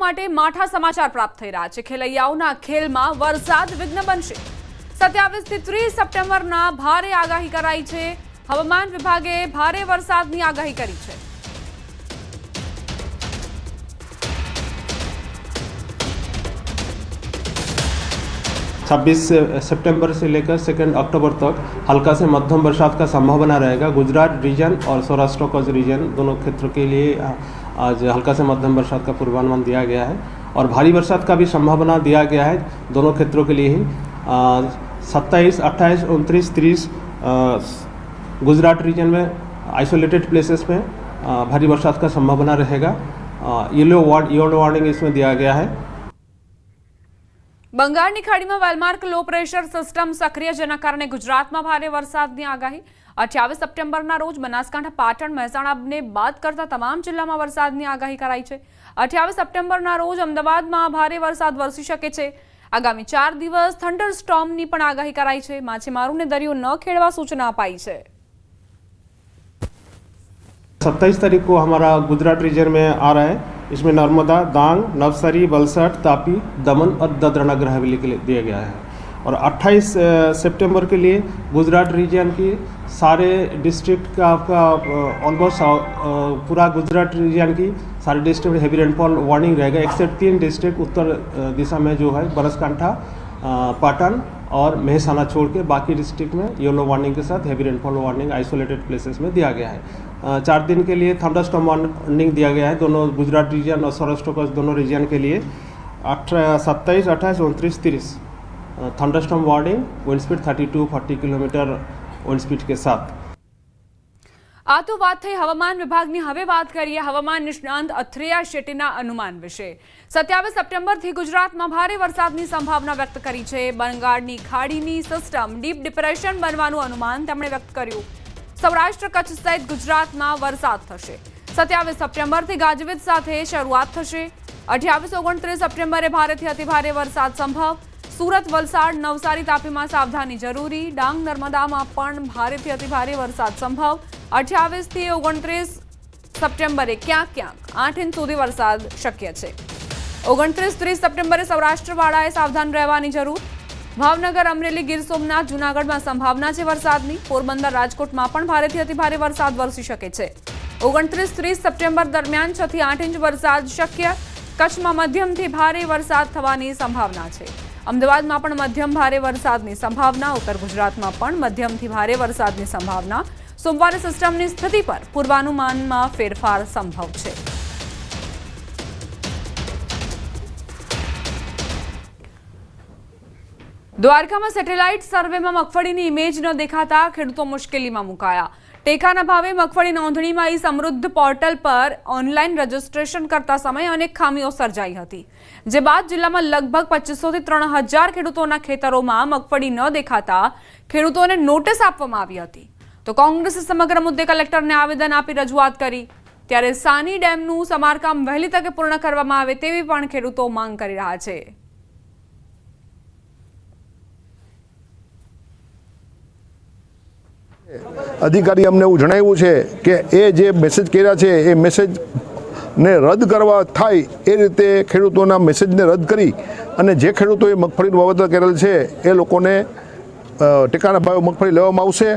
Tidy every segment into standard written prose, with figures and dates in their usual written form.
માટે માઠા સમાચાર પ્રાપ્ત થઈ રહ્યા છે। ખેલૈયાઓના ખેલમાં વરસાદ વિઘ્ન બનશે। 27 થી 30 સપ્ટેમ્બરના ભારે આગાહી કરાઈ છે। હવામાન વિભાગે ભારે વરસાદની આગાહી કરી છે। छब्बीस सितंबर से लेकर 2 अक्टूबर तक हल्का से मध्यम बरसात का संभावना रहेगा। गुजरात रीजन और सौराष्ट्र कच्छ रीजन दोनों क्षेत्रों के लिए आज हल्का से मध्यम बरसात का पूर्वानुमान दिया गया है और भारी बरसात का भी संभावना दिया गया है दोनों क्षेत्रों के लिए ही। 27, 28, 29, 30 गुजरात रीजन में आइसोलेटेड प्लेसेस में भारी बरसात का संभावना रहेगा। येलो वार्निंग इसमें दिया गया है। બંગાળની ખાડીમાં વેલમાર્ક લો પ્રેશર સિસ્ટમ સક્રિય, જેના કારણે ગુજરાતમાં ભારે વરસાદની આગાહી। 28 સપ્ટેમ્બરના રોજ બનાસકાંઠા, પાટણ, મહેસાણાને બાદ કરતા તમામ જિલ્લામાં વરસાદની આગાહી કરાઈ છે। 28 સપ્ટેમ્બરના રોજ અમદાવાદમાં ભારે વરસાદ વરસી શકે છે। આગામી 4 દિવસ થંડર સ્ટોર્મની પણ આગાહી કરાઈ છે। માછીમારોને દરિયો ન ખેડવા સૂચના અપાઈ છે। 27 तारीख को हमारा गुजरात रीजन में आ रहा है। इसमें नर्मदा, डांग, नवसारी, वलसाड, तापी, दमन और दादरा नगर हवेली के लिए दिया गया है। और 28 सितंबर के लिए गुजरात रीजन की सारे डिस्ट्रिक्ट का आपका ऑलमोस्ट पूरा गुजरात रीजन की सारे डिस्ट्रिक्ट में हेवी रेनफॉल वार्निंग रहेगा, एक्सेप्ट 3 डिस्ट्रिक्ट उत्तर दिशा में जो है बनासकांठा, पाटन और मेहसाना छोड़ के बाकी डिस्ट्रिक्ट में येलो वार्निंग के साथ heavy rainfall warning isolated places में दिया गया है। 4 दिन के लिए थंडरस्टॉर्म वार्निंग दिया गया है दोनों गुजरात रीजन और सौराष्ट्र कच्छ दोनों रीजन के लिए। 27, 28, 29, 30 thunderstorm warning, wind speed 32-40 kilometre wind speed के साथ। આ તો વાત થઈ હવામાન વિભાગની। હવે વાત કરીએ હવામાન નિષ્ણાંત અથરેયા શેટ્ટીના અનુમાન વિશે। 27 સપ્ટેમ્બરથી ગુજરાતમાં ભારે વરસાદની સંભાવના વ્યક્ત કરી છે। બંગાળની ખાડીની સિસ્ટમ ડીપ ડિપ્રેશન બનવાનું અનુમાન તેમણે વ્યક્ત કર્યું। સૌરાષ્ટ્ર, કચ્છ સહિત ગુજરાતમાં વરસાદ થશે। 27 સપ્ટેમ્બરથી ગાજવીજ સાથે શરૂઆત થશે। 28-29 સપ્ટેમ્બરે ભારેથી અતિભારે વરસાદ સંભવ। સુરત, વલસાડ, નવસારી, તાપીમાં સાવધાની જરૂરી। ડાંગ, નર્મદામાં પણ ભારેથી અતિભારે વરસાદ સંભવ। 28 થી 29 સપ્ટેમ્બરે ક્યાંક 8 ઇંચ સુધી વરસાદ શક્ય છે। 29-30 સપ્ટેમ્બરે સૌરાષ્ટ્રવાળાએ સાવધાન રહેવાની જરૂર। ભાવનગર, અમરેલી, ગીર સોમનાથ, જૂનાગઢમાં સંભાવના છે વરસાદની। પોરબંદર, રાજકોટમાં પણ ભારેથી અતિભારે વરસાદ વરસી શકે છે। 29-30 સપ્ટેમ્બર દરમિયાન 6 થી 8 ઇંચ વરસાદ શક્ય। કચ્છમાં મધ્યમથી ભારે વરસાદ થવાની સંભાવના છે। અમદાવાદમાં પણ મધ્યમ ભારે વરસાદની સંભાવના। ઉત્તર ગુજરાતમાં પણ મધ્યમથી ભારે વરસાદની સંભાવના। સોમવારે સિસ્ટમની સ્થિતિ પર પૂર્વાનુમાનમાં ફેરફાર સંભવ છે। દ્વારકામાં સેટેલાઇટ સર્વેમાં મગફળીની ઇમેજ ન દેખાતા ખેડૂતો મુશ્કેલીમાં મુકાયા। ટેકાના ભાવે મગફળી નોંધણીમાં ઈ સમૃદ્ધ પોર્ટલ પર ઓનલાઈન રજીસ્ટ્રેશન કરતા સમયે અનેક ખામીઓ સર્જાઈ હતી, જે બાદ જિલ્લામાં લગભગ 2500 થી 3000 ખેડૂતોના ખેતરોમાં મગફળી ન દેખાતા ખેડૂતોને નોટિસ આપવામાં આવી હતી। તો કોંગ્રેસે સમગ્ર મુદ્દે કલેક્ટરને આવેદન આપી રજૂઆત કરી। ત્યારે સાની ડેમનું સમારકામ વહેલી તકે પૂર્ણ કરવામાં આવે તેવી પણ ખેડૂતો માંગ કરી રહ્યા છે। અધિકારી અમને એવું જણાવ્યું છે કે એ જે મેસેજ કર્યા છે એ મેસેજને રદ કરવા થાય એ રીતે ખેડૂતોના મેસેજને રદ કરી અને જે ખેડૂતોએ મગફળીનું વાવેતર કરેલ છે એ લોકોને ટેકાના ભાવે મગફળી લેવામાં આવશે।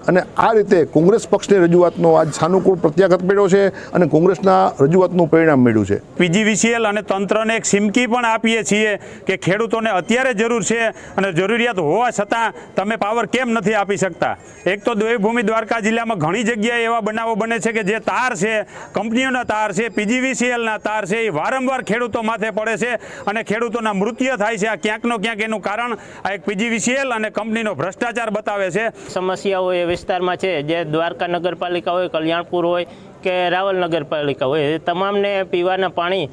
અને આ રીતે કોંગ્રેસ પક્ષની રજૂઆતનો આજ સાનુકૂળ પ્રત્યાઘાત મળ્યો છે અને કોંગ્રેસના રજૂઆતનું પરિણામ મળ્યું છે। પીજીવીસીએલ અને તંત્રને એક સિમકી પણ આપીએ છીએ કે ખેડૂતોને અત્યારે જરૂર છે અને જરૂરિયાત હોવા છતાં તમે પાવર કેમ નથી આપી શકતા। એક તો દેવભૂમિ દ્વારકા જિલ્લામાં ઘણી જગ્યાએ એવા બનાવો બને છે કે જે તાર છે, કંપનીઓના તાર છે, પીજીવીસીએલના તાર છે, એ વારંવાર ખેડૂતો માથે પડે છે અને ખેડૂતોના મૃત્યુ થાય છે। આ ક્યાંકનો ક્યાંક એનું કારણ આ એક પીજીવીસીએલ અને કંપનીનો ભ્રષ્ટાચાર બતાવે છે। સમસ્યાઓ એ વિસ્તારમાં છે, જે દ્વારકા નગરપાલિકા હોય, કલ્યાણપુર હોય કે રાવલ નગરપાલિકા હોય, એ તમામને પીવાના પાણી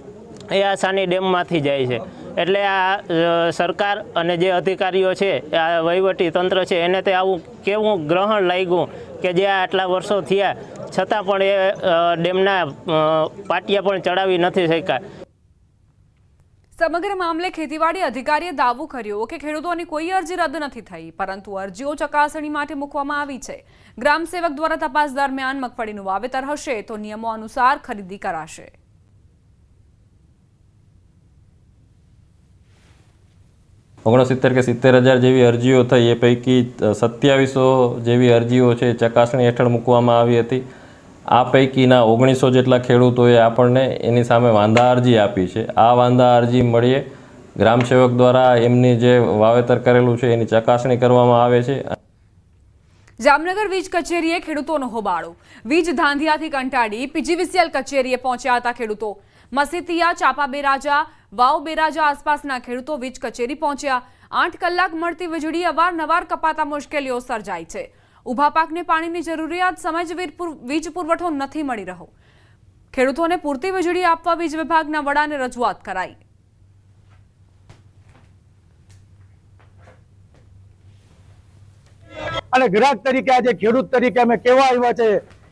એ આ સાની ડેમમાંથી જાય છે। એટલે આ સરકાર અને જે અધિકારીઓ છે, આ વહીવટી તંત્ર છે, એને તે આવું કેવું ગ્રહણ લાગ્યું કે જે આટલા વર્ષો થયા છતાં પણ એ ડેમના પાટિયા પણ ચડાવી નથી શક્યા। સમગ્ર મામલે ખેતીવાડી અધિકારીએ દાવો કર્યો કે ખેડૂતોની કોઈ અરજી રદ નથી થઈ, પરંતુ અરજીઓ ચકાસણી માટે મૂકવામાં આવી છે। ગ્રામ સેવક દ્વારા તપાસ દરમિયાન મગફળીનું વાવેતર હશે તો નિયમો અનુસાર ખરીદી કરાશે। 69 કે 70,000 જેવી અરજીઓ થઈ, એ પૈકી 2700 જેવી અરજીઓ છે ચકાસણી હેઠળ મૂકવામાં આવી હતી. આ પૈકીના 1900 જેટલા ખેડૂતોએ આપણને એની સામે વાંધા અરજી આપી છે. આ વાંધા અરજી મળીએ ગ્રામસેવક દ્વારા એમની જે વાવેતર કરેલું છે એની ચકાસણી કરવામાં આવે છે. જામનગર વીજ કચેરીએ ખેડૂતોનો હોબાળો. વીજ ધાંધિયાથી કંટાળી પીજીવીસીએલ કચેરીએ પહોંચ્યા હતા ખેડૂતો. મસીતિયા, ચાપા બેરાજા, વાવ બેરાજા આસપાસના ખેડૂતો વીજ કચેરી પહોંચ્યા. 8 કલાક મળતી વીજળી અવારનવાર કપાતા મુશ્કેલીઓ સર્જાય છે. ઊભા પાકને પાણીની જરૂરિયાત સમય જ વીજ પુરવઠો નથી મળી રહ્યો. ખેડૂતોને પૂરતી વીજળી આપવા વીજ વિભાગના વડાને રજૂઆત કરાઈ. અને ગ્રાહક તરીકે આજે ખેડૂત તરીકે અમે કેવા આવ્યા છે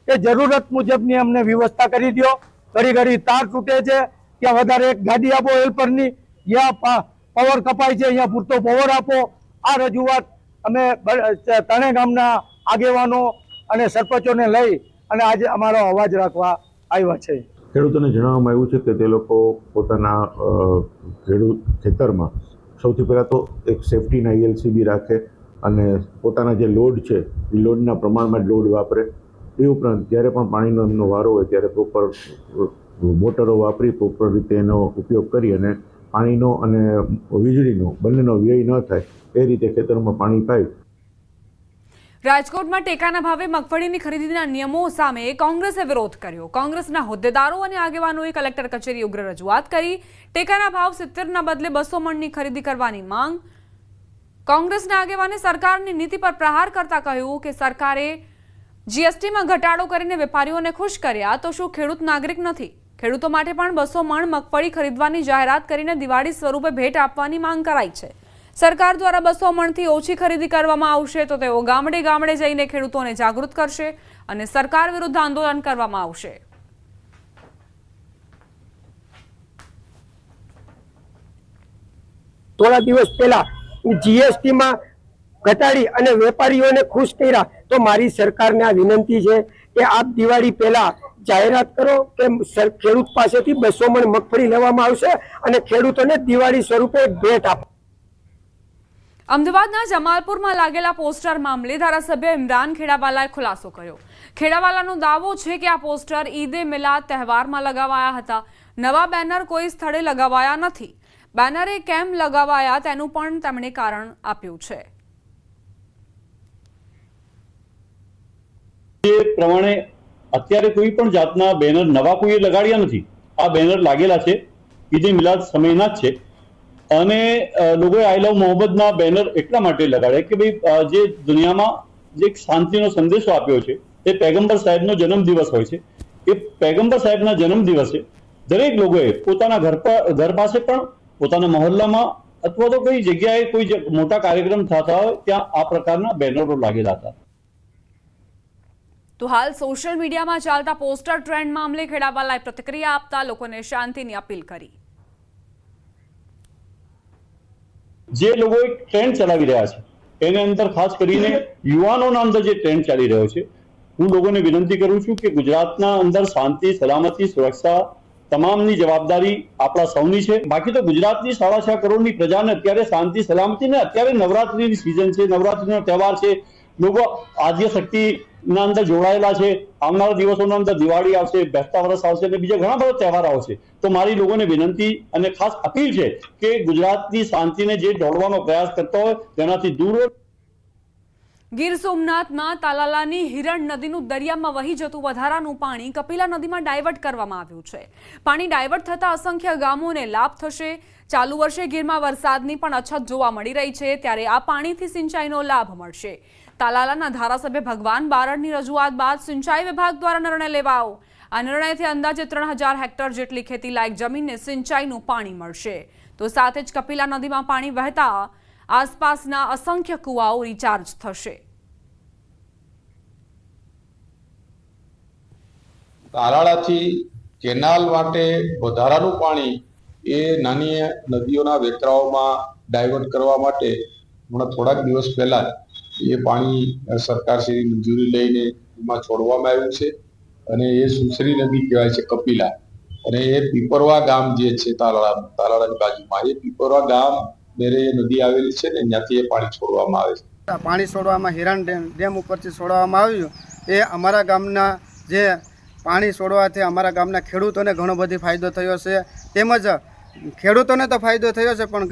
કે જરૂરત મુજબની અમને વ્યવસ્થા કરી દો. ઘડી ઘડી તાર તૂટે છે, ત્યાં વધારે એક ગાડી આપો હેલ્પરની, જ્યાં પાવર કપાય છે અહીંયા પૂરતો પાવર આપો. આ રજૂઆત અમે ત્રણેય ગામના આગેવાનો અને સરપંચોને લઈ અને આજે અમારો અવાજ રાખવા આવ્યા છે. ખેડૂતોને જણાવવામાં આવ્યું છે કે તે લોકો પોતાના ખેતરમાં સૌથી પહેલાં તો એક સેફટીના ELCB રાખે અને પોતાના જે લોડ છે એ લોડના પ્રમાણમાં જ લોડ વાપરે. એ ઉપરાંત જ્યારે પણ પાણીનો એમનો વારો હોય ત્યારે પ્રોપર મોટરો વાપરી પ્રોપર રીતે એનો ઉપયોગ કરી અને પાણીનો અને વીજળીનો બંનેનો વ્યય ન થાય એ રીતે ખેતરમાં પાણી પાય. રાજકોટમાં ટેકાના ભાવે મગફળીની ખરીદીના નિયમો સામે કોંગ્રેસે વિરોધ કર્યો. કોંગ્રેસના હોદ્દેદારો અને આગેવાનોએ કલેક્ટર કચેરી ઉગ્ર રજૂઆત કરી. ટેકાના ભાવ 70ના બદલે 200 મણની ખરીદી કરવાની માંગ. કોંગ્રેસના આગેવાને સરકારની નીતિ પર પ્રહાર કરતા કહ્યું કે સરકારે જીએસટીમાં ઘટાડો કરીને વેપારીઓને ખુશ કર્યા, તો શું ખેડૂત નાગરિક નથી? ખેડૂતો માટે પણ 200 મણ મગફળી ખરીદવાની જાહેરાત કરીને દિવાળી સ્વરૂપે ભેટ આપવાની માંગ કરાઈ છે. સરકાર દ્વારા 200 મણથી ઓછી ખરીદી કરવામાં આવશે તો તેઓ ગામડે ગામડે જઈને ખેડૂતોને જાગૃત કરશે અને સરકાર વિરુદ્ધ આંદોલન કરવામાં આવશે. થોડા દિવસ પહેલા જીએસટીમાં ઘટાડી અને વેપારીઓને ખુશ કર્યા, તો મારી સરકારને આ વિનંતી છે કે આપ દિવાળી પહેલા જાહેરાત કરો કે ખેડૂત પાસેથી 200 મણ મગફળી લેવામાં આવશે અને ખેડૂતોને દિવાળી સ્વરૂપે ભેટ આપો. અમદાવાદના જમાલપુરમાં લાગેલા પોસ્ટર મામલે ધારાસભ્ય ઇમરાન ખેડાવાલાએ ખુલાસો કર્યો. ખેડાવાલાનો દાવો છે કે આ પોસ્ટર ઈદે મિલાદ તહેવારમાં લગાવાયા હતા. નવા બેનર કોઈ સ્થળે લગાવાયા નથી. બેનરે કેમ લગાવાયા તેનું પણ તેમણે કારણ આપ્યું છે. એ પ્રમાણે અત્યારે કોઈ પણ જાતના બેનર નવા કોઈએ લગાડ્યા નથી. આ બેનર લાગેલા છે ઈદે મિલાદ સમયના જ છે અને લોકોએ આઈ લવ મોહમ્મદના બેનર એટલા માટે લગાડ્યા કે ભાઈ જે દુનિયામાં જે શાંતિનો સંદેશો આપ્યો છે એ પૈગંબર સાહેબનો જન્મદિવસ હોય છે. એ પૈગંબર સાહેબના જન્મદિવસે દરેક લોકોએ પોતાના ઘર પાસે પણ પોતાના મહોલ્લામાં અથવા તો કોઈ જગ્યાએ કોઈ મોટા કાર્યક્રમ થતા હોય ત્યાં આ પ્રકારના બેનરો લાગેલા હતા. તો હાલ સોશિયલ મીડિયામાં ચાલતા પોસ્ટર ટ્રેન્ડ મામલે ખેડાવાલાએ પ્રતિક્રિયા આપતા લોકોને શાંતિની અપીલ કરી. જે લોકો એક ટ્રેન્ડ ચલાવી રહ્યા છે એની અંદર ખાસ કરીને યુવાનોના અંદર જે ટ્રેન્ડ ચાલી રહ્યો છે, હું લોકોને વિનંતી કરું છું કે ગુજરાતના અંદર શાંતિ, સલામતી, સુરક્ષા તમામની જવાબદારી આપણા સૌની છે. બાકી તો ગુજરાતની 6.5 કરોડની પ્રજાને અત્યારે શાંતિ, સલામતી ને અત્યારે નવરાત્રીની સિઝન છે, નવરાત્રીનો તહેવાર છે, લોકો આદ્ય શક્તિના અંદર જોડાયેલા છે. આવનારા દિવસોના અંદર દિવાળી આવશે, બેસતા વર્ષ આવશે અને બીજા ઘણા બધા તહેવાર આવશે. તો મારી લોકોને વિનંતી અને ખાસ અપીલ છે કે ગુજરાતની શાંતિને જે ઢોળવાનો પ્રયાસ કરતો હોય તેનાથી દૂર. ગીર સોમનાથમાં તાલાલાની હિરણ નદીનું દરિયામાં વહી જતું વધારાનું પાણી કપિલા નદીમાં ડાયવર્ટ કરવામાં આવ્યું છે. પાણી ડાયવર્ટ થતા અસંખ્ય ગામોને લાભ થશે. ચાલુ વર્ષે ગીરમાં વરસાદની પણ અછત જોવા મળી રહી છે, ત્યારે આ પાણીથી સિંચાઈનો લાભ મળશે. તાલાલાના ધારાસભ્ય ભગવાન બારડની રજૂઆત બાદ સિંચાઈ વિભાગ દ્વારા નિર્ણય લેવાયો. આ નિર્ણયથી અંદાજે 3000 હેક્ટર જેટલી ખેતીલાયક જમીનને સિંચાઈનું પાણી મળશે. તો સાથે જ કપિલા નદીમાં પાણી વહેતા આસપાસના અસંખ્ય કુવાઓ રિચાર્જ થશે. તાલાળાથી કેનાલ માટે વધારાનું પાણી એ નાની નદીઓના વેતરાઓમાં ડાયવર્ટ કરવા માટે હમણાં થોડાક દિવસ પહેલા એ પાણી સરકારશ્રીની મંજૂરી લઈને એમાં છોડવામાં આવ્યું છે અને એ સુસરી નદી કહેવાય છે કપિલા. અને એ પીપરવા ગામ જે છે તાલાળાની બાજુમાં, એ પીપરવા ગામ મેરે નદી આવેલી છે ને ત્યાંથી એ પાણી છોડવામાં આવે છે. પાણી છોડવામાં હિરાન ડેમ ઉપરથી છોડવામાં આવ્યું એ અમારા ગામના જે પાણી છોડવાથી અમારા ગામના ખેડૂતોને ઘણો બધી ફાયદો થયો છે. તેમજ ખેડૂતોને તો ફાયદો થયો છે પણ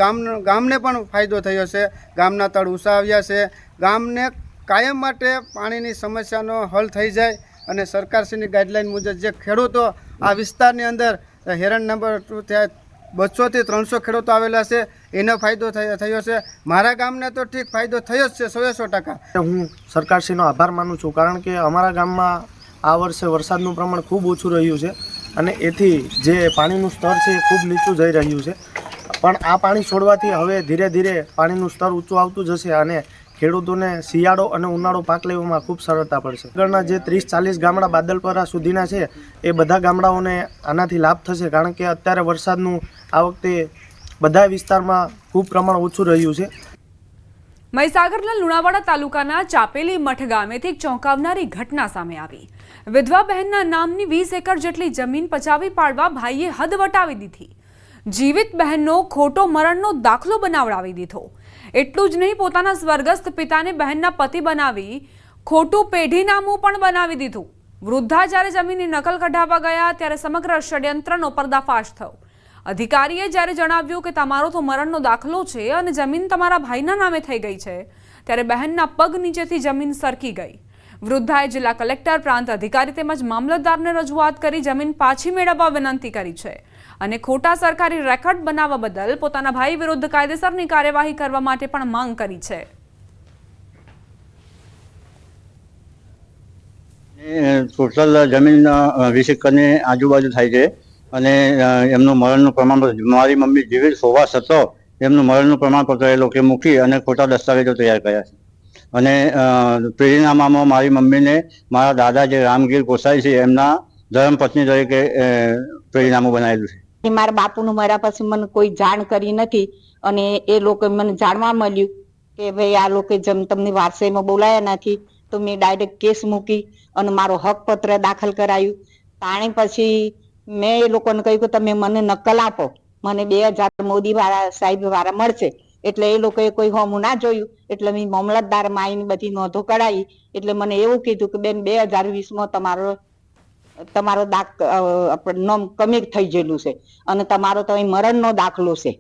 ગામને પણ ફાયદો થયો છે. ગામના તળ ઊંચા આવ્યા છે. ગામને કાયમ માટે પાણીની સમસ્યાનો હલ થઈ જાય અને સરકારશ્રીની ગાઈડલાઈન મુજબ જે ખેડૂતો આ વિસ્તારની અંદર હેરાન નંબર 2 થયા 200 થી 300 ખેડૂતો આવેલા છે એનો ફાયદો થયો છે. મારા ગામને તો ઠીક ફાયદો થયો જ છે 100%. હું સરકારશ્રીનો આભાર માનું છું કારણ કે અમારા ગામમાં આ વર્ષે વરસાદનું પ્રમાણ ખૂબ ઓછું રહ્યું છે અને એથી જે પાણીનું સ્તર છે એ ખૂબ નીચું જઈ રહ્યું છે. પણ આ પાણી છોડવાથી હવે ધીરે ધીરે પાણીનું સ્તર ઊંચું આવતું જશે અને ખેડૂતોને શિયાળો અને ઉનાળો પાક લેવામાં ખૂબ સરળતા પડશે. આગળના જે 30-40 ગામડા બાદલપરા સુધીના છે એ બધા ગામડાઓને આનાથી લાભ થશે કારણ કે અત્યારે વરસાદનું આ વખતે બધા વિસ્તારમાં ખૂબ પ્રમાણ ઓછું રહ્યું છે. મહીસાગરના લુણાવાડા તાલુકાના ચાપેલી મઠ ગામેથી એક ચોંકાવનારી ઘટના સામે આવી. વિધવા બહેનના નામની 20 એકર જેટલી જમીન પચાવી પાડવા ભાઈએ હદ વટાવી દીધી. જીવિત બહેનનો ખોટો મરણનો દાખલો બનાવડાવી દીધો. એટલું જ નહીં, પોતાના સ્વર્ગસ્થ પિતાને બહેનના પતિ બનાવી ખોટું પેઢીનામું પણ બનાવી દીધું. વૃદ્ધા જ્યારે જમીનની નકલ કઢાવવા ગયા ત્યારે સમગ્ર ષડયંત્રનો પર્દાફાશ થયો. અધિકારીએ જ્યારે જણાવ્યું કે તમારો તો મરણનો દાખલો છે અને જમીન તમારા ભાઈના નામે થઈ ગઈ છે, ત્યારે બહેનના પગ નીચેથી જમીન સરકી ગઈ. વૃદ્ધાએ જિલ્લા કલેક્ટર, પ્રાંત અધિકારી તેમજ મામલતદારને રજૂઆત કરી જમીન પાછી મેળવવા વિનંતી કરી છે અને ખોટા સરકારી રેકોર્ડ બનાવવા બદલ પોતાના ભાઈ વિરુદ્ધ કાયદેસરની કાર્યવાહી કરવા માટે પણ માંગ કરી છે. ટોટલ જમીન 20 એકરની આજુબાજુ થાય છે અને એમનું મરણનું પ્રમાણપત્ર મારી મમ્મી જીવિત હોવા છતાં એમનું મરણનું પ્રમાણપત્ર એ લોકો મૂકી અને ખોટા દસ્તાવેજો તૈયાર કર્યા છે. અને પેઢીનામામાં મારી મમ્મીને મારા દાદા જે રામગીર ગોસાઈ છે એમના ધર્મપત્ની તરીકે પેઢીનામું બનાવેલું છે. મારા બાપુનું મર્યા પછી મને કોઈ જાણ કરી નથી અને એ લોકો મને જાણવા મળ્યું કે ભાઈ આ લોકો તમને વારસાઈમાં બોલાયા નથી તો મેં ડાયરેક્ટ કેસ મૂકી અને મારો હક પત્ર દાખલ કરાયું. તાણી પછી મેં એ લોકોને કહ્યું કે તમે મને નકલ આપો, મને 2000 મોદી વાળા સાહેબ વાળા મળશે. એટલે એ લોકોએ કોઈ હોમું ના જોયું એટલે મેં મામલતદાર માઈની બધી નોંધો કરાવી. એટલે મને એવું કીધું કે બેન 2020માં તમારો નામ કમિટ થઈ ગયેલું છે અને તમારો તો મરણનો દાખલો છે.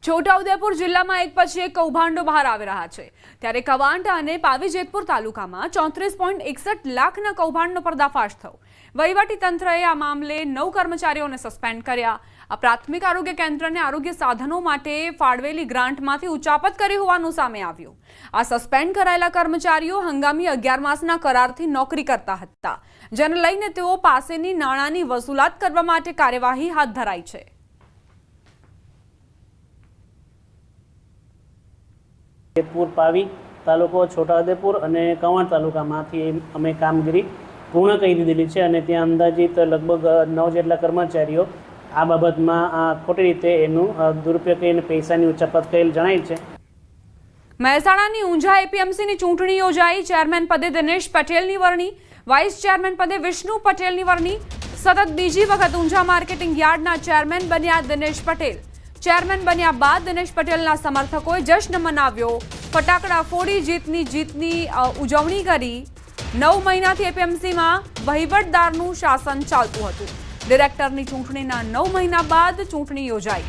છોટાઉદેપુર જિલ્લામાં એક પછી એક કૌભાંડો બહાર આવી રહ્યા છે. ત્યારે કવાંટ અને પાવીજેતપુર તાલુકામાં 34.61 લાખના કૌભાંડનો પર્દાફાશ થયો. વહીવટી તંત્રએ આ મામલે 9 કર્મચારીઓને સસ્પેન્ડ કર્યા. આ પ્રાથમિક આરોગ્ય કેન્દ્રને આરોગ્ય સાધનો માટે ફાળવેલી ગ્રાન્ટમાંથી ઉચાપત કરી હોવાનું સામે આવ્યું. આ સસ્પેન્ડ કરાયેલા કર્મચારીઓ હંગામી 11 માસના કરારથી નોકરી કરતા હતા, જેને લઈને તેઓ પાસેની નાણાંની વસૂલાત કરવા માટે કાર્યવાહી હાથ ધરાઈ છે. જેતપુર, પાવી તાલુકો, છોટાઉદેપુર અને કવાંટ તાલુકામાંથી અમે કામગીરી પૂર્ણ કરી દીધેલી છે અને ત્યાં અંદાજિત લગભગ 9 જેટલા કર્મચારીઓ આ બાબતમાં ખોટી રીતે એનું દુરુપયોગ કરીને પૈસાની ઉચાપત કરેલ જણાય છે. મહેસાણાની ઊંઝા એપીએમસીની ચૂંટણી યોજાઈ. ચેરમેન પદે દિનેશ પટેલની વરણી, વાઇસ ચેરમેન પદે વિષ્ણુ પટેલની વરણી. સતત બીજી વખત ઊંઝા માર્કેટિંગ યાર્ડના ચેરમેન બન્યા દિનેશ પટેલ. ચેરમેન બન્યા બાદ દિનેશ પટેલના સમર્થકોએ જશ્ન મનાવ્યો. ફટાકડા ફોડી જીતની ઉજવણી કરી. 9 મહિનાથી એપીએમસીમાં વહીવટદારનું શાસન ચાલતું હતું. ડિરેક્ટરની ચૂંટણીના 9 મહિના બાદ ચૂંટણી યોજાઈ.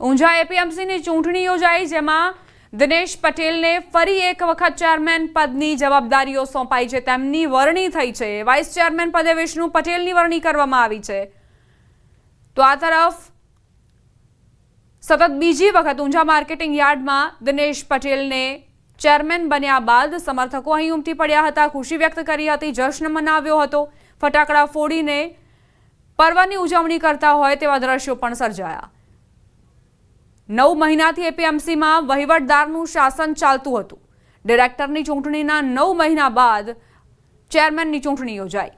ઊંઝા એપીએમસીની ચૂંટણી યોજાઈ, જેમાં દિનેશ પટેલને ફરી એક વખત ચેરમેન પદની જવાબદારીઓ સોંપાઈ છે. તેમની વરણી થઈ છે. વાઇસ ચેરમેન પદે વિષ્ણુ પટેલની વરણી કરવામાં આવી છે. તો આ તરફ સતત બીજી વખત ઊંઝા માર્કેટિંગ યાર્ડમાં દિનેશ પટેલને ચેરમેન બન્યા બાદ સમર્થકો અહીં ઉમટી પડ્યા હતા, ખુશી વ્યક્ત કરી હતી, જશ્ન મનાવ્યો હતો. ફટાકડા ફોડીને પર્વની ઉજવણી કરતા હોય તેવા દ્રશ્યો પણ સર્જાયા. 9 મહિનાથી એપીએમસીમાં વહીવટદારનું શાસન ચાલતું હતું. ડિરેક્ટરની ચૂંટણીના 9 મહિના બાદ ચેરમેનની ચૂંટણી યોજાઈ.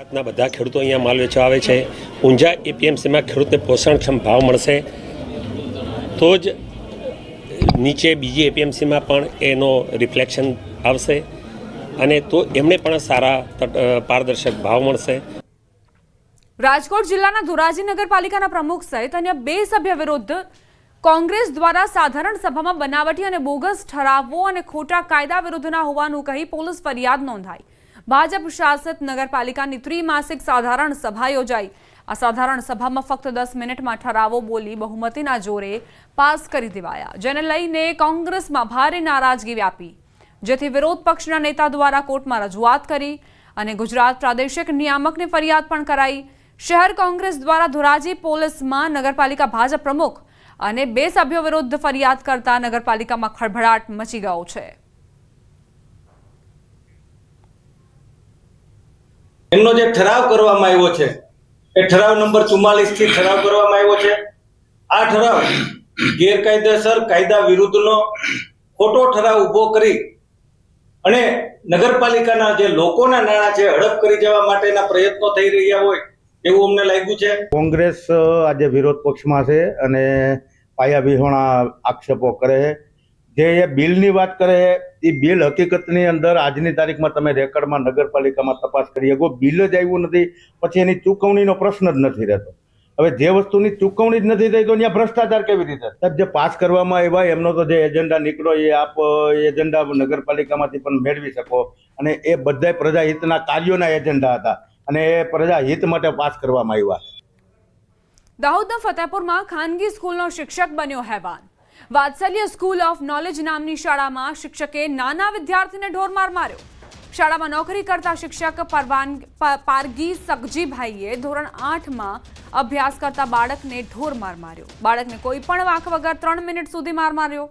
ગુજરાતના બધા ખેડૂતો અહીંયા માલ વેચવા આવે છે. ઊંઝા એપીએમસીમાં ખેડૂતને પોષણક્ષમ ભાવ મળશે તો જ નીચે બીજી એપીએમસીમાં પણ એનો રિફ્લેક્શન આવશે અને તો એમને પણ સારા પારદર્શક ભાવ મળશે. રાજકોટ જિલ્લાના ધોરાજી નગરપાલિકાના પ્રમુખ સહિત અન્ય 2 સભ્ય વિરુદ્ધ કોંગ્રેસ દ્વારા સાધારણ સભામાં બનાવટી અને બોગસ ઠરાવો અને ખોટા કાયદા વિરુદ્ધના હોવાનું કહી પોલીસ ફરિયાદ નોંધાઈ. ભાજપ શાસિત નગરપાલિકાની ત્રિમાસિક સાધારણ સભા યોજાઈ. આ સાધારણ સભામાં ફક્ત 10 મિનિટમાં ઠરાવો બોલી બહુમતીના જોરે પાસ કરી દેવાયા, જેને લઈને કોંગ્રેસમાં ભારે નારાજગી વ્યાપી, જેથી વિરોધ પક્ષના નેતા દ્વારા કોર્ટમાં રજૂઆત કરી અને ગુજરાત પ્રાદેશિક નિયામકને ફરિયાદ પણ કરાઈ. શહેર કોંગ્રેસ દ્વારા ધોરાજી પોલીસમાં નગરપાલિકા ભાજપ પ્રમુખ અને 2 સભ્યો વિરુદ્ધ ફરિયાદ કરતા નગરપાલિકામાં ખળભળાટ મચી ગયો છે. એમનો જે ઠરાવ કરવામાં આવ્યો છે એ ઠરાવ નંબર 44 થી ઠરાવ કરવામાં આવ્યો છે. આ ઠરાવ ગેરકાયદેસર કાયદા વિરુદ્ધનો ખોટો ઠરાવ ઊભો કરી અને નગરપાલિકાના જે લોકોના નાણાં છે હડપ કરી જવા માટેના પ્રયત્નો થઈ રહ્યા હોય એવું અમને લાગ્યું છે. કોંગ્રેસ આજે વિરોધ પક્ષમાં છે અને પાયાવિહોણા આક્ષેપો કરે છે. જે બિલની વાત કરે એ બિલ હકીકતની અંદર આજની તારીખમાં તમે રેકર્ડમાં નગરપાલિકામાં તપાસ કરી શકો, બિલ જ આવ્યું નથી, પછી એની ચૂકવણીનો પ્રશ્ન જ નથી રહેતો. હવે જે વસ્તુની ચૂકવણી જ નથી થઈ તો ત્યાં ભ્રષ્ટાચાર કેવી રીતે? જે પાસ કરવામાં આવ્યા એમનો તો જે એજન્ડા નીકળ્યો એ આપ એજન્ડા નગરપાલિકામાંથી પણ મેળવી શકો અને એ બધા પ્રજાહિતના કાર્યોના એજન્ડા હતા અને એ પ્રજાહિત માટે પાસ કરવામાં આવ્યા. દાહોદના ફતેપુરમાં ખાનગી સ્કૂલનો શિક્ષક બન્યો હેવાન. વાત્સલ્ય સ્કૂલ ઓફ નોલેજ નામની શાળામાં શિક્ષકે નાના વિદ્યાર્થીને ઢોરમાર માર્યો. શાળામાં નોકરી કરતા શિક્ષક પારગી સગજીભાઈએ ધોરણ 8માં અભ્યાસ કરતા બાળકને ઢોરમાર માર્યો. બાળકને કોઈ પણ વાંક વગર 3 મિનિટ સુધી માર માર્યો.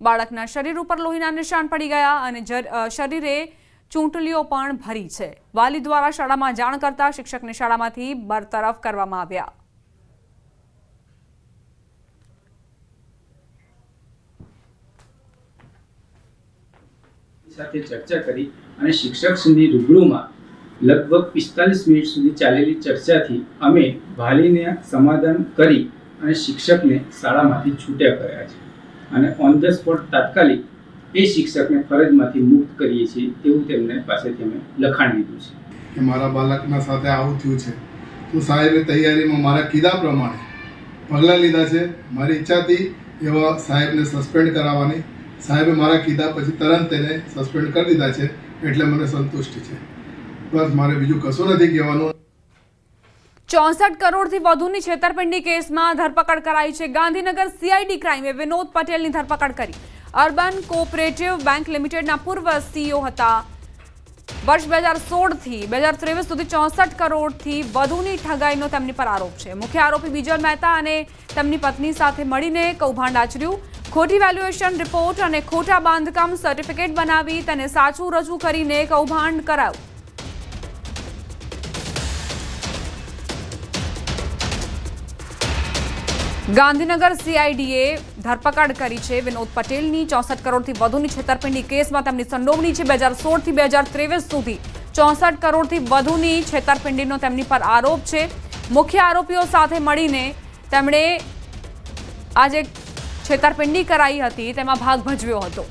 બાળકના શરીર ઉપર લોહીના નિશાન પડી ગયા અને શરીરે ચૂંટલીઓ પણ ભરી છે. વાલી દ્વારા શાળામાં જાણ કરતા શિક્ષકને શાળામાંથી બરતરફ કરવામાં આવ્યા. સાથે ચર્ચા કરી અને શિક્ષક સુધી રૂબરૂમાં લગભગ 45 મિનિટ સુધી ચાલેલી ચર્ચાથી અમે વાલીને સમાધાન કરી અને શિક્ષકને શાળામાંથી છૂટ્યા કર્યા છે અને ઓન ધ સ્પોટ તાત્કાલિક એ શિક્ષકને ફરજમાંથી મુક્ત કરીએ છીએ તેવું તેમને પાસેથી અમે લખાણ લીધું છે કે મારા બાળકના સાથે આવું થયું છે તો સાહેબે તૈયારીમાં મારા કીધા પ્રમાણે પગલાં લીધા છે. મારી ઈચ્છાથી એવા સાહેબને સસ્પેન્ડ કરાવવાની, સાહેબે મારા કીધા પછી તરત તેને સસ્પેન્ડ કરી દીધા છે એટલે મને સંતુષ્ટિ છે. બસ મારે બીજું કશું નથી કહેવાનું. 64 કરોડથી વધુની છેતરપિંડી કેસમાં ધરપકડ કરાઈ છે. ગાંધીનગર સીઆઈડી ક્રાઇમે વિનોદ પટેલની ધરપકડ કરી. અર્બન કોઓપરેટિવ બેંક લિમિટેડના પૂર્વ સીઈઓ હતા. વર્ષ 2016 થી 2023 સુધી 64 કરોડથી વધુની ઠગાઈનો તેમની પર આરોપ છે. મુખ્ય આરોપી બીજલ મહેતા અને તેમની પત્ની સાથે મળીને કૌભાંડ આચર્યું. ખોટી વેલ્યુએશન રિપોર્ટ અને ખોટા બાંધકામ સર્ટિફિકેટ બનાવી તેને સાચું રજૂ કરીને કૌભાંડ કરાયું. ગાંધીનગર સીઆઈડીએ ધરપકડ કરી છે વિનોદ પટેલની. 64 કરોડથી વધુની છેતરપિંડી કેસમાં તેમની સંડોવણી છે. 2016 થી 2023 સુધી 64 કરોડથી વધુની છેતરપિંડીનો તેમની પર આરોપ છે. મુખ્ય આરોપીઓ સાથે મળીને તેમણે આજે છેતરપિંડી કરાઈ હતી તેમાં ભાગ ભજવ્યો હતો.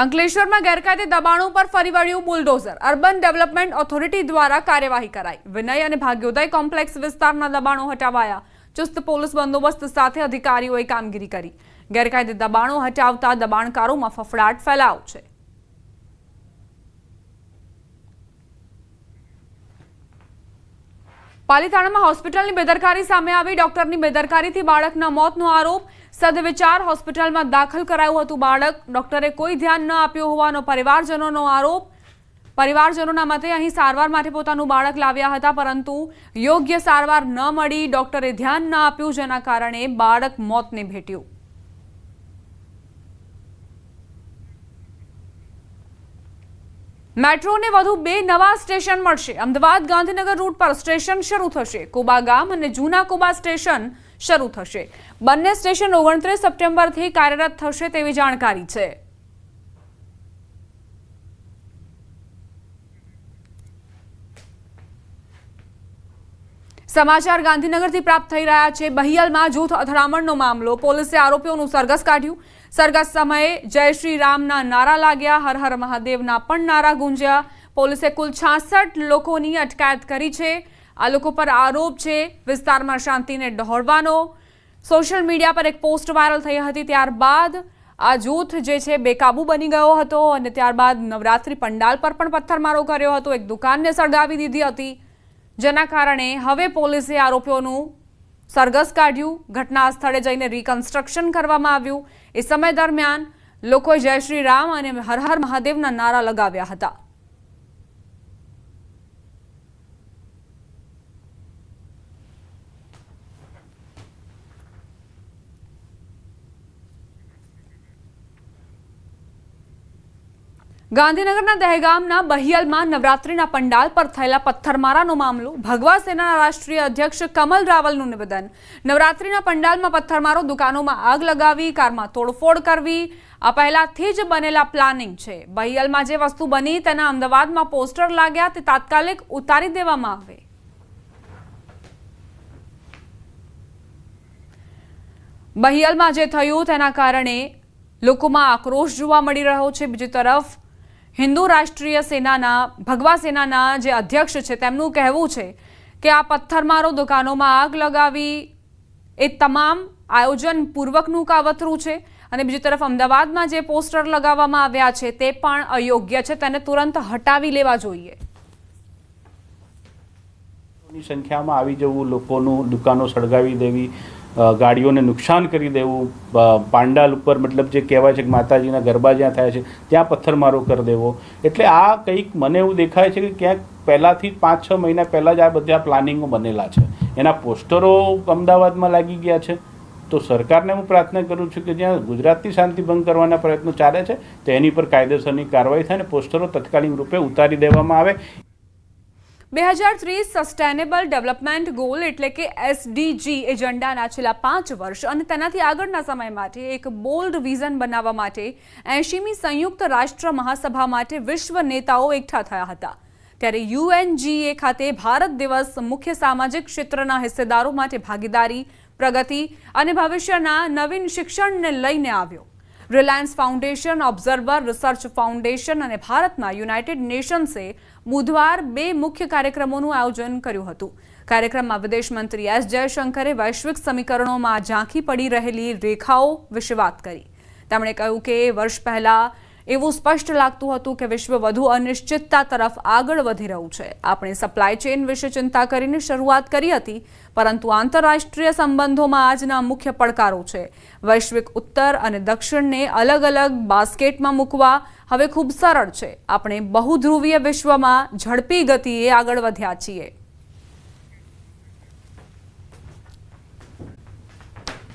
અંકલેશ્વરમાં ગેરકાયદે દબાણો પર ફરી વળ્યું બુલડોઝર. અર્બન ડેવલપમેન્ટ ઓથોરિટી દ્વારા કાર્યવાહી કરાઈ. વિનય અને ભાગ્યોદય કોમ્પ્લેક્સ વિસ્તારના દબાણો હટાવાયા. ચુસ્ત પોલીસ બંદોબસ્ત સાથે અધિકારીઓએ કામગીરી કરી. ગેરકાયદે દબાણો હટાવતા દબાણકારોમાં ફફડાટ ફેલાયો છે. પાલિતાણામાં હોસ્પિટલની બેદરકારી સામે આવી. ડોક્ટરની બેદરકારીથી બાળકના મોતનો આરોપ. સદવિચાર હોસ્પિટલમાં દાખલ કરાયું હતું બાળક. ડોક્ટરે કોઈ ધ્યાન ન આપ્યું હોવાનો પરિવારજનોનો આરોપ. પરિવારજનોના મતે અહીં સારવાર માટે પોતાનું બાળક લાવ્યા હતા પરંતુ યોગ્ય સારવાર ન મળી. ડોક્ટરે ધ્યાન ન આપ્યું જેના કારણે બાળક મોતને ભેટ્યું. મેટ્રોને વધુ 2 નવા સ્ટેશન મળશે. અમદાવાદ ગાંધીનગર રૂટ પર સ્ટેશન શરૂ થશે. કોબા ગામ અને જૂના કોબા સ્ટેશન શરૂ થશે. બંને સ્ટેશન 29 સપ્ટેમ્બરથી કાર્યરત થશે તેવી જાણકારી છે. સમાચાર ગાંધીનગરથી પ્રાપ્ત થઈ રહ્યા છે। બહિયલમાં જૂથ અથડામણનો મામલો, પોલીસે આરોપીઓનું સરઘસ કાઢ્યું। સરઘસ સમયે જય શ્રી રામના નારા લાગ્યા, હર હર મહાદેવના પણ નારા ગુંજ્યા। પોલીસે કુલ 66 લોકોની અટકાયત કરી છે। આ લોકો પર આરોપ છે વિસ્તારમાં શાંતિને ડહોળવાનો। સોશિયલ મીડિયા પર એક પોસ્ટ વાયરલ થઈ હતી, ત્યારબાદ આ જૂથ જે છે બેકાબુ બની ગયો હતો અને ત્યારબાદ નવરાત્રી પંડાલ પર પણ પથ્થરમારો કર્યો હતો, એક દુકાનને સળગાવી દીધી હતી, જેના કારણે હવે પોલીસે આરોપીઓનું સરઘસ કાઢ્યું। ઘટના સ્થળે જઈને રિકન્સ્ટ્રક્શન કરવામાં આવ્યું। એ સમય દરમિયાન લોકોએ જય શ્રી રામ અને હર હર મહાદેવના નારા લગાવ્યા હતા। ગાંધીનગરના દહેગામના બહિયલમાં નવરાત્રીના પંડાલ પર થયેલા પથ્થરમારાનો મામલો, ભગવા સેનાના રાષ્ટ્રીય અધ્યક્ષ કમલ રાવલનું નિવેદન। નવરાત્રીના પંડાલમાં પથ્થરમારો, દુકાનોમાં આગ લગાવી, કારમાં તોડફોડ કરવી આ પહેલાથી જ બનેલા પ્લાનિંગ છે। બહિયલમાં જે વસ્તુ બની તેના અમદાવાદમાં પોસ્ટર લાગ્યા, તે તાત્કાલિક ઉતારી દેવામાં આવે। બહિયલમાં જે થયું તેના કારણે લોકોમાં આક્રોશ જોવા મળી રહ્યો છે। બીજી તરફ હિન્દુ રાષ્ટ્રીય સેનાના ભગવા સેનાના જે અધ્યક્ષ છે તેમનું કહેવું છે કે આ પથ્થરમારો, દુકાનોમાં આગ લગાવી એ તમામ આયોજન પૂર્વકનું કાવતરું છે અને બીજી તરફ અમદાવાદમાં જે પોસ્ટર લગાવવામાં આવ્યા છે તે પણ અયોગ્ય છે, તેને તુરંત હટાવી લેવા જોઈએ। સંખ્યામાં આવી જવું, લોકોનું દુકાનો સળગાવી દેવી, ગાડીઓને નુકસાન કરી દેવું, પાંડાલ ઉપર મતલબ જે કહેવાય છે કે માતાજીના ગરબા જ્યાં થાય છે ત્યાં પથ્થરમારો કરી દેવો, એટલે આ કંઈક મને એવું દેખાય છે કે ક્યાંક પહેલાંથી 5-6 મહિના પહેલાં જ આ બધા પ્લાનિંગો બનેલા છે, એના પોસ્ટરો અમદાવાદમાં લાગી ગયા છે। તો સરકારને હું પ્રાર્થના કરું છું કે જ્યાં ગુજરાતની શાંતિ ભંગ કરવાના પ્રયત્નો ચાલે છે તો એની પર કાયદેસરની કાર્યવાહી થાય અને પોસ્ટરો તત્કાલીન રૂપે ઉતારી દેવામાં આવે। 2030 સસ્ટેનેબલ ડેવલપમેન્ટ ગોલ એટલે કે SDG એજન્ડાના છેલ્લા 5 વર્ષ અને તેનાથી આગળના સમય માટે એક બોલ્ડ વિઝન બનાવવા માટે 80મી સંયુક્ત રાષ્ટ્ર મહાસભા માટે વિશ્વ નેતાઓ એકઠા થયા હતા। ત્યારે UNGA ખાતે ભારત દિવસ મુખ્ય સામાજિક ક્ષેત્રના હિસ્સેદારો માટે ભાગીદારી, પ્રગતિ અને ભવિષ્યના નવીન શિક્ષણને લઈને આવ્યો। Reliance foundation, observer research foundation અને ભારતના યુનાઇટેડ નેશન્સે બુધવાર 2 મુખ્ય કાર્યક્રમોનું આયોજન કર્યું હતું। કાર્યક્રમમાં વિદેશ મંત્રી S જયશંકરે વૈશ્વિક સમીકરણોમાં ઝાંખી પડી રહેલી રેખાઓ વિશે વાત કરી। તેમણે કહ્યું કે વર્ષ પહેલા એવું સ્પષ્ટ લાગતું હતું કે વિશ્વ વધુ અનિશ્ચિતતા તરફ આગળ વધી રહ્યું છે। આપણે સપ્લાય ચેઇન વિશે ચિંતા કરીને શરૂઆત કરી હતી, પરંતુ આંતરરાષ્ટ્રીય સંબંધોમાં આજના મુખ્ય પડકારો છે। વૈશ્વિક ઉત્તર અને દક્ષિણને અલગ અલગ બાસ્કેટમાં મૂકવા હવે ખૂબ સરળ છે। આપણે બહુધ્રુવીય વિશ્વમાં ઝડપી ગતિએ આગળ વધ્યા છીએ।